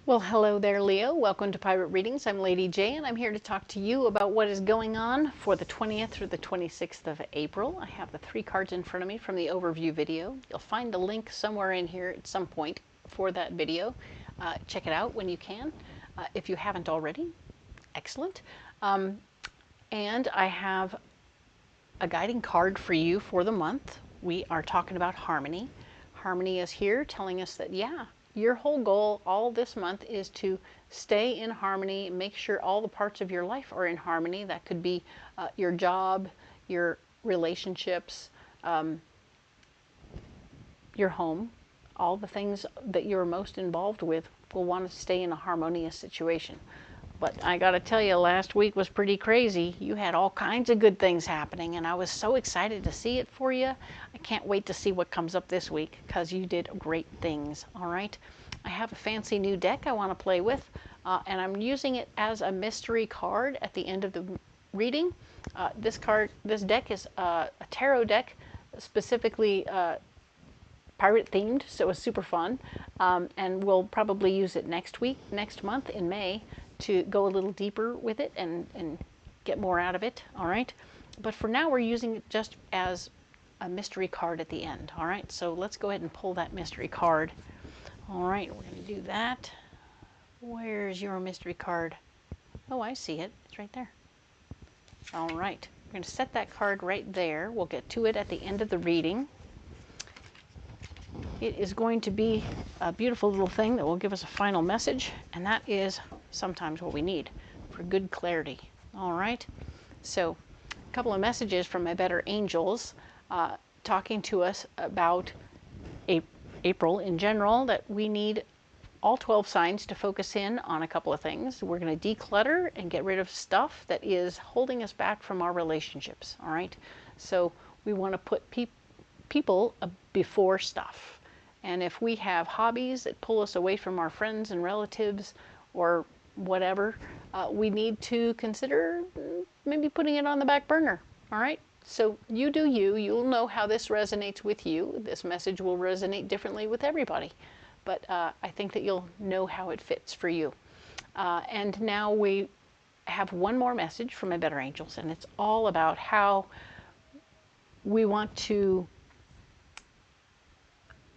Well, hello there, Leo. Welcome to Pirate Readings. I'm Lady J, and I'm here to talk to you about what is going on for the 20th through the 26th of April. I have the 3 cards in front of me from the overview video. You'll find a link somewhere in here at some point for that video. Check it out when you can, if you haven't already. Excellent. And I have a guiding card for you for the month. We are talking about harmony. Harmony is here telling us that, yeah, your whole goal all this month is to stay in harmony, make sure all the parts of your life are in harmony. That could be your job, your relationships, your home. All the things that you're most involved with will want to stay in a harmonious situation. But I got to tell you, last week was pretty crazy. You had all kinds of good things happening, and I was so excited to see it for you. I can't wait to see what comes up this week because you did great things, all right? I have a fancy new deck I want to play with, and I'm using it as a mystery card at the end of the reading. This deck is a tarot deck, specifically pirate themed, so it's super fun, and we'll probably use it next month in May, to go a little deeper with it and get more out of it, all right? But for now, we're using it just as a mystery card at the end, all right? So let's go ahead and pull that mystery card. All right, we're going to do that. Where's your mystery card? Oh, I see it. It's right there. All right, we're going to set that card right there. We'll get to it at the end of the reading. It is going to be a beautiful little thing that will give us a final message, and that is sometimes what we need for good clarity. All right, so a couple of messages from my better angels talking to us about April in general, that we need all 12 signs to focus in on a couple of things. We're going to declutter and get rid of stuff that is holding us back from our relationships. All right, so we want to put people before stuff. And if we have hobbies that pull us away from our friends and relatives or whatever, we need to consider maybe putting it on the back burner. All right? So you do you. You'll know how this resonates with you. This message will resonate differently with everybody. But I think that you'll know how it fits for you. And now we have one more message from my better angels, and it's all about how we want to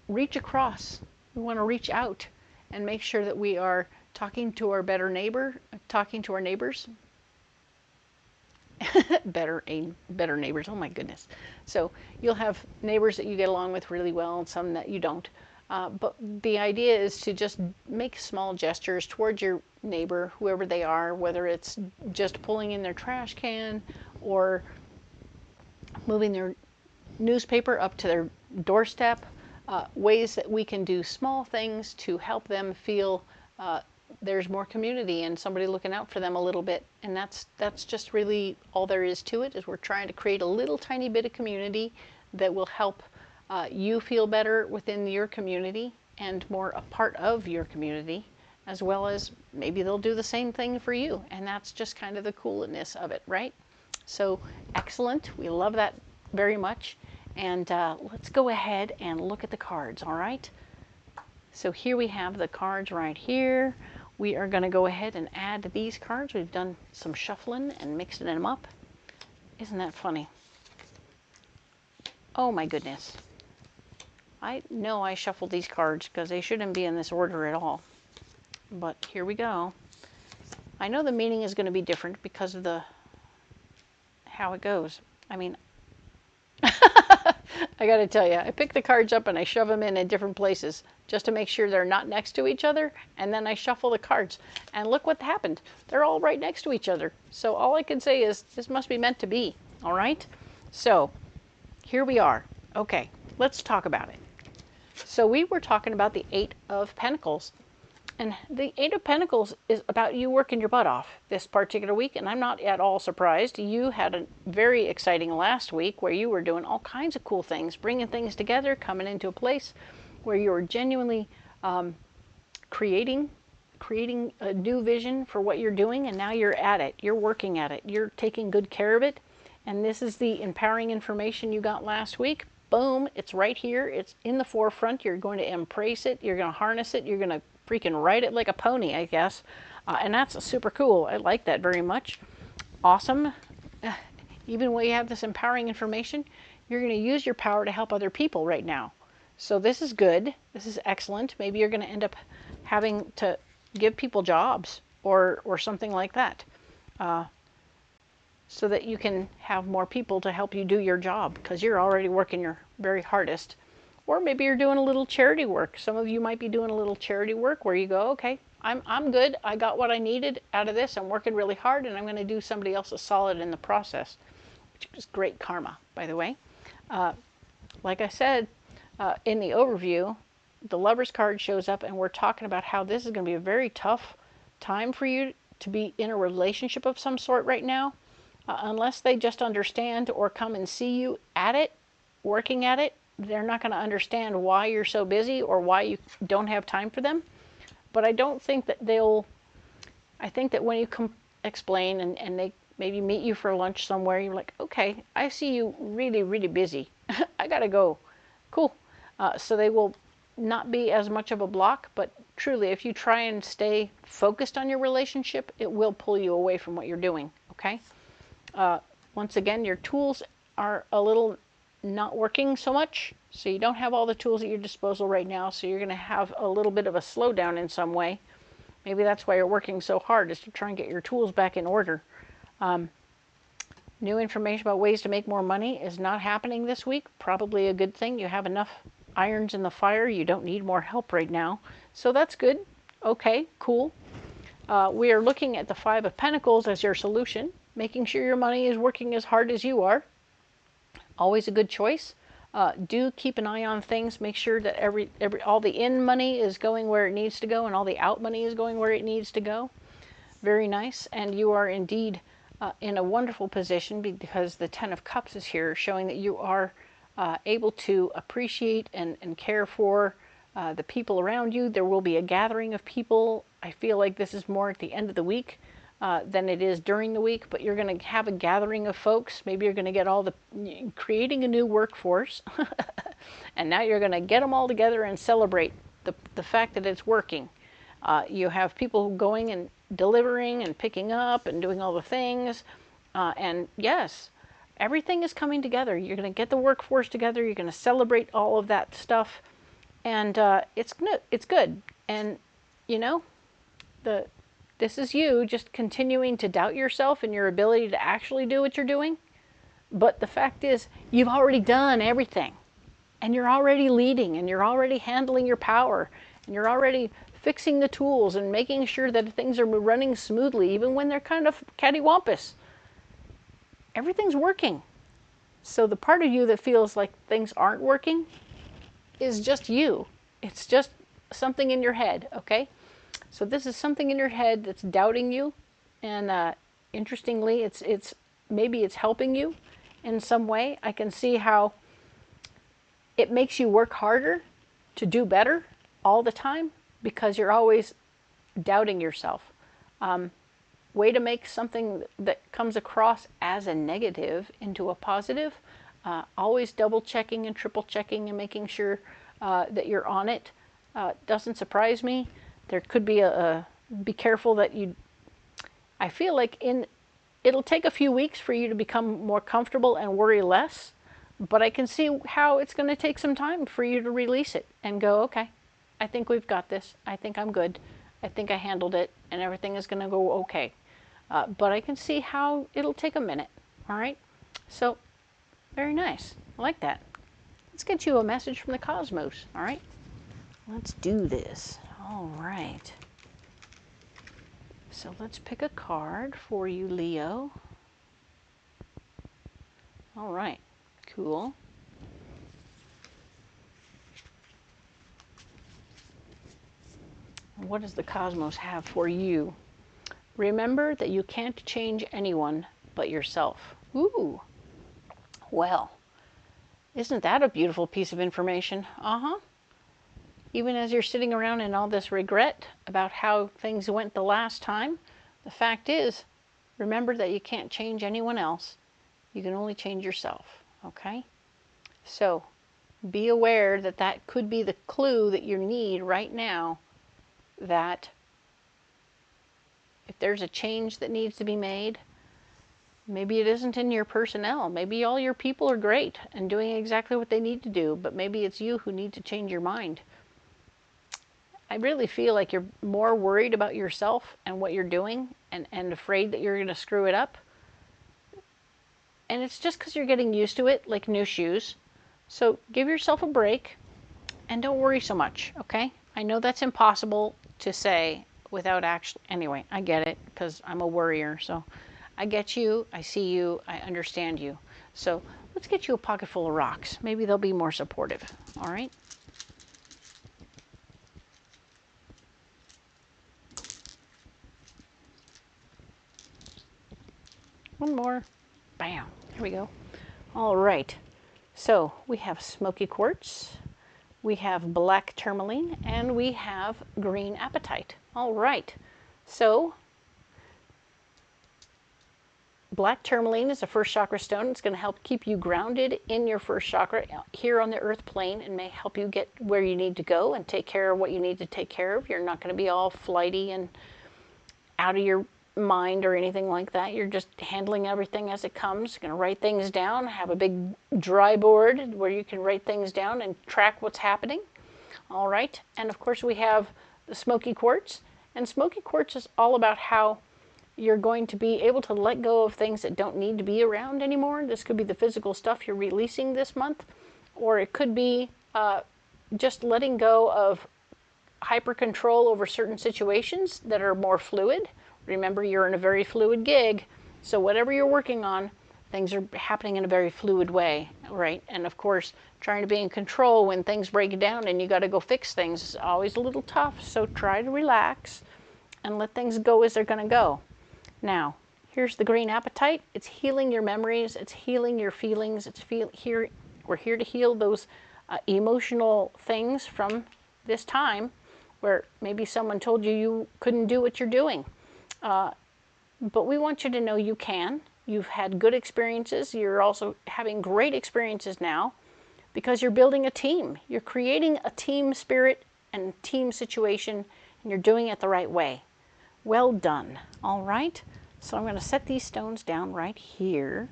reach across. We want to reach out and make sure that we are talking to our better neighbors. better neighbors, oh my goodness. So you'll have neighbors that you get along with really well and some that you don't. But the idea is to just make small gestures towards your neighbor, whoever they are, whether it's just pulling in their trash can or moving their newspaper up to their doorstep. Ways that we can do small things to help them feel there's more community and somebody looking out for them a little bit. And that's just really all there is to it, is we're trying to create a little tiny bit of community that will help you feel better within your community and more a part of your community, as well as maybe they'll do the same thing for you. And that's just kind of the coolness of it, right? So excellent. We love that very much. And let's go ahead and look at the cards, all right? So here we have the cards right here. We are going to go ahead and add these cards. We've done some shuffling and mixing them up. Isn't that funny? Oh my goodness. I know I shuffled these cards because they shouldn't be in this order at all. But here we go. I know the meaning is going to be different because of how it goes. I mean, I got to tell you, I pick the cards up and I shove them in different places just to make sure they're not next to each other, and then I shuffle the cards. And look what happened. They're all right next to each other. So all I can say is this must be meant to be, all right? So here we are. Okay, let's talk about it. So we were talking about the 8 of Pentacles. And the 8 of Pentacles is about you working your butt off this particular week, and I'm not at all surprised. You had a very exciting last week where you were doing all kinds of cool things, bringing things together, coming into a place where you were genuinely creating a new vision for what you're doing, and now you're at it. You're working at it. You're taking good care of it, and this is the empowering information you got last week. Boom, it's right here. It's in the forefront. You're going to embrace it. You're going to harness it. You're going to freaking ride it like a pony, I guess. And that's super cool. I like that very much. Awesome. Even when you have this empowering information, you're going to use your power to help other people right now. So this is good. This is excellent. Maybe you're going to end up having to give people jobs or something like that, so that you can have more people to help you do your job, because you're already working your very hardest. Or maybe you're doing a little charity work. Some of you might be doing a little charity work where you go, okay, I'm good. I got what I needed out of this. I'm working really hard, and I'm going to do somebody else a solid in the process, which is great karma, by the way. Like I said, in the overview, the Lover's card shows up, and we're talking about how this is going to be a very tough time for you to be in a relationship of some sort right now, unless they just understand or come and see you at it, working at it. They're not going to understand why you're so busy or why you don't have time for them. But I don't think that I think that when you explain and they maybe meet you for lunch somewhere, you're like, okay, I see you really, really busy. I got to go. Cool. So they will not be as much of a block, but truly, if you try and stay focused on your relationship, it will pull you away from what you're doing, okay? Once again, your tools are a little not working so much, so you don't have all the tools at your disposal right now, so you're going to have a little bit of a slowdown in some way. Maybe that's why you're working so hard, is to try and get your tools back in order. New information about ways to make more money is not happening this week. Probably a good thing. You have enough irons in the fire. You don't need more help right now. So that's good. Okay, cool. We are looking at the Five of Pentacles as your solution, making sure your money is working as hard as you are. Always a good choice. Do keep an eye on things. Make sure that all the in money is going where it needs to go, and all the out money is going where it needs to go. Very nice. And you are indeed in a wonderful position, because the Ten of Cups is here, showing that you are able to appreciate and care for the people around you. There will be a gathering of people. I feel like this is more at the end of the week than it is during the week, but you're going to have a gathering of folks. Maybe you're going to get creating a new workforce, and now you're going to get them all together and celebrate the fact that it's working. You have people going and delivering and picking up and doing all the things, and yes, everything is coming together. You're going to get the workforce together. You're going to celebrate all of that stuff, and it's good. And you know, this is you just continuing to doubt yourself and your ability to actually do what you're doing. But the fact is, you've already done everything, and you're already leading, and you're already handling your power, and you're already fixing the tools and making sure that things are running smoothly, even when they're kind of cattywampus. Everything's working. So the part of you that feels like things aren't working is just you. It's just something in your head, okay? So this is something in your head that's doubting you, and interestingly, maybe it's helping you in some way. I can see how it makes you work harder to do better all the time, because you're always doubting yourself. Way to make something that comes across as a negative into a positive. Always double checking and triple checking and making sure that you're on it. Doesn't surprise me. There could be be careful that I feel like it'll take a few weeks for you to become more comfortable and worry less, but I can see how it's going to take some time for you to release it and go, okay, I think we've got this. I think I'm good. I think I handled it, and everything is going to go okay. But I can see how it'll take a minute. All right? So, very nice. I like that. Let's get you a message from the cosmos. All right? Let's do this. All right. So let's pick a card for you, Leo. All right. Cool. What does the cosmos have for you? Remember that you can't change anyone but yourself. Ooh. Well, isn't that a beautiful piece of information? Even as you're sitting around in all this regret about how things went the last time, the fact is, remember that you can't change anyone else. You can only change yourself, okay? So, be aware that that could be the clue that you need right now that if there's a change that needs to be made, maybe it isn't in your personnel. Maybe all your people are great and doing exactly what they need to do, but maybe it's you who need to change your mind. I really feel like you're more worried about yourself and what you're doing and afraid that you're going to screw it up. And it's just because you're getting used to it, like new shoes. So give yourself a break and don't worry so much, okay? I know that's impossible to say without actually, anyway, I get it because I'm a worrier. So I get you, I see you, I understand you. So let's get you a pocket full of rocks. Maybe they'll be more supportive, all right? One more. Bam. Here we go. All right. So we have smoky quartz, we have black tourmaline, and we have green apatite. All right. So black tourmaline is a first chakra stone. It's going to help keep you grounded in your first chakra here on the earth plane and may help you get where you need to go and take care of what you need to take care of. You're not going to be all flighty and out of your mind or anything like that. You're just handling everything as it comes. You're going to write things down, have a big dry board where you can write things down and track what's happening. All right. And of course we have the smoky quartz. And smoky quartz is all about how you're going to be able to let go of things that don't need to be around anymore. This could be the physical stuff you're releasing this month, or it could be just letting go of hyper control over certain situations that are more fluid. Remember, you're in a very fluid gig, so whatever you're working on, things are happening in a very fluid way, right? And of course, trying to be in control when things break down and you got to go fix things is always a little tough, so try to relax and let things go as they're going to go. Now, here's the green apatite. It's healing your memories, it's healing your feelings, we're here to heal those emotional things from this time where maybe someone told you you couldn't do what you're doing. But we want you to know you can. You've had good experiences. You're also having great experiences now because you're building a team. You're creating a team spirit and team situation, and you're doing it the right way. Well done. All right. So I'm going to set these stones down right here.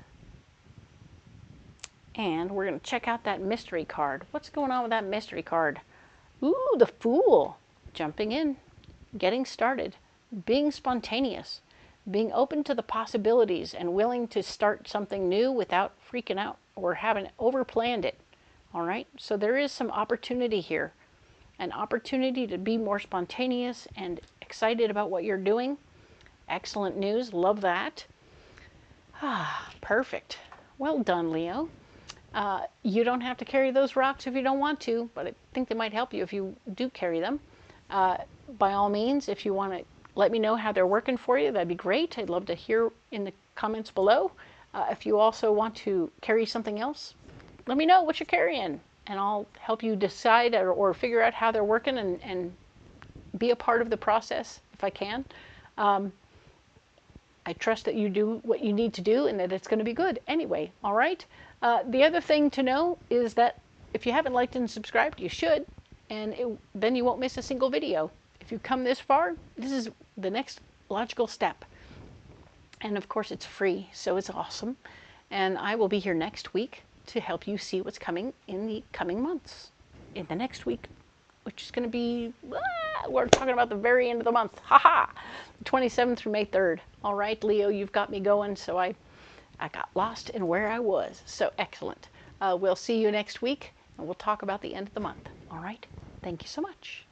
And we're going to check out that mystery card. What's going on with that mystery card? Ooh, the Fool. Jumping in, getting started, being spontaneous, being open to the possibilities and willing to start something new without freaking out or having overplanned it. All right. So there is some opportunity here, an opportunity to be more spontaneous and excited about what you're doing. Excellent news. Love that. Ah, perfect. Well done, Leo. You don't have to carry those rocks if you don't want to, but I think they might help you if you do carry them. By all means, if you want to let me know how they're working for you, that'd be great. I'd love to hear in the comments below. If you also want to carry something else, let me know what you're carrying, and I'll help you decide or figure out how they're working and be a part of the process if I can. I trust that you do what you need to do and that it's going to be good anyway. All right. The other thing to know is that if you haven't liked and subscribed, you should, and then you won't miss a single video. If you come this far, this is the next logical step. And of course, it's free, so it's awesome. And I will be here next week to help you see what's coming in the coming months. In the next week, which is going to be, we're talking about the very end of the month. Haha! 27th through May 3rd. All right, Leo, you've got me going, so I got lost in where I was. So excellent. We'll see you next week, and we'll talk about the end of the month. All right? Thank you so much.